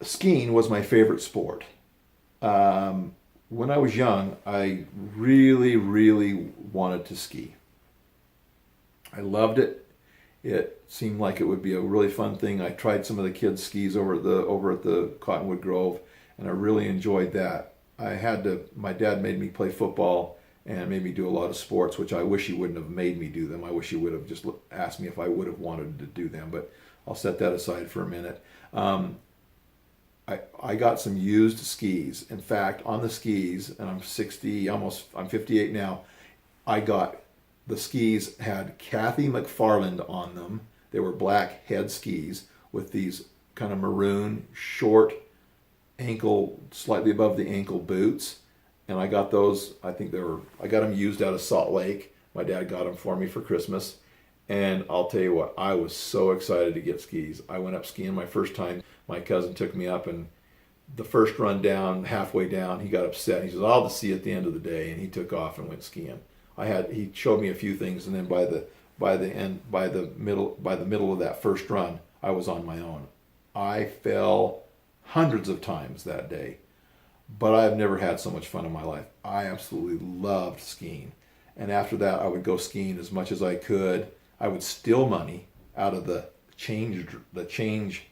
skiing was my favorite sport. When I was young, I really, really wanted to ski. I loved it. It seemed like it would be a really fun thing. I tried some of the kids' skis over at the Cottonwood Grove, and I really enjoyed that. My dad made me play football and made me do a lot of sports, which I wish he wouldn't have made me do them. I wish he would have just asked me if I would have wanted to do them, but I'll set that aside for a minute. I got some used skis. In fact, on the skis, and I'm 60, I'm 58 now, I got the skis had Kathy McFarland on them. They were black head skis with these kind of maroon, short, ankle, slightly above the ankle boots. And I got those, I got them used out of Salt Lake. My dad got them for me for Christmas. And I'll tell you what, I was so excited to get skis. I went up skiing my first time. My cousin took me up, and the first run down, halfway down, he got upset. He says, "I'll just see you at the end of the day," and he took off and went skiing. He showed me a few things, and then by the middle of that first run, I was on my own. I fell hundreds of times that day, but I've never had so much fun in my life. I absolutely loved skiing. And after that, I would go skiing as much as I could. I would steal money out of the change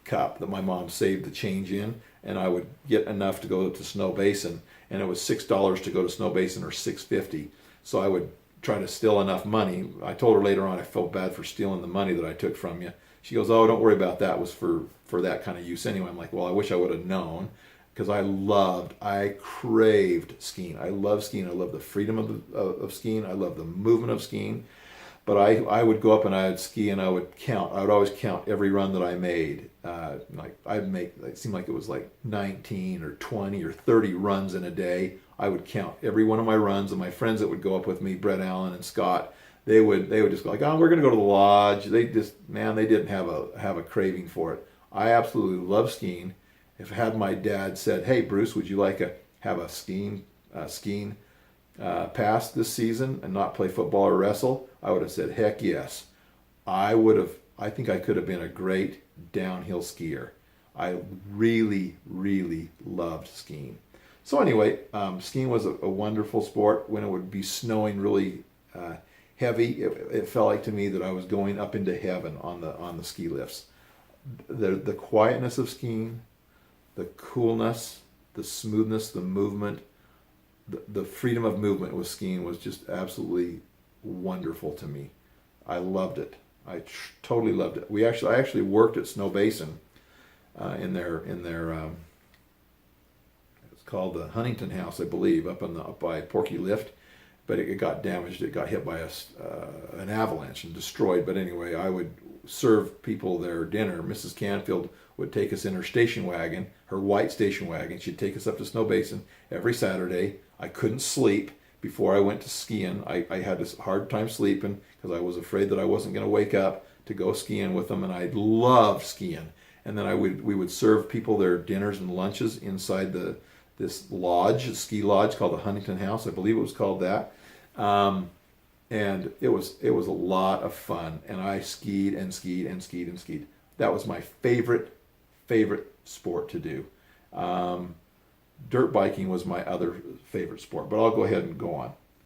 cup that my mom saved the change in, and I would get enough to go to Snow Basin, and it was $6 to go to Snow Basin, or $6.50. So I would try to steal enough money. I told her later on I felt bad for stealing the money that I took from you. She goes, "Oh, don't worry about that. It was for that kind of use anyway." I'm like, well, I wish I would have known, because I craved skiing. I love skiing. I love the freedom of skiing. I love the movement of skiing. But I would go up and I would ski, and I would count. I would always count every run that I made. It seemed like it was like 19 or 20 or 30 runs in a day. I would count every one of my runs, and my friends that would go up with me, Brett Allen and Scott, they would just go like, "Oh, we're going to go to the lodge." They didn't have a craving for it. I absolutely love skiing. If I had my dad said, "Hey, Bruce, would you like to have a skiing pass this season and not play football or wrestle?" I would have said, "Heck yes." I think I could have been a great downhill skier. I really, really loved skiing. So anyway, skiing was a wonderful sport. When it would be snowing really heavy, it felt like to me that I was going up into heaven on the ski lifts. The quietness of skiing, the coolness, the smoothness, the movement, the freedom of movement with skiing was just absolutely wonderful to me. I loved it. Totally loved it. I actually worked at Snow Basin in their it's called the Huntington House, I believe, up by Porky Lift, but it got damaged. It got hit by an avalanche and destroyed. But anyway, I would serve people their dinner. Mrs. Canfield would take us in her station wagon, her white station wagon. She'd take us up to Snow Basin every Saturday. I couldn't sleep before I went to skiing. I had a hard time sleeping because I was afraid that I wasn't going to wake up to go skiing with them, and I loved skiing. And then we would serve people their dinners and lunches inside this lodge, a ski lodge called the Huntington House. I believe it was called that. And it was a lot of fun, and I skied and skied and skied and skied. That was my favorite sport to do. Dirt biking was my other favorite sport, but I'll go ahead and go on.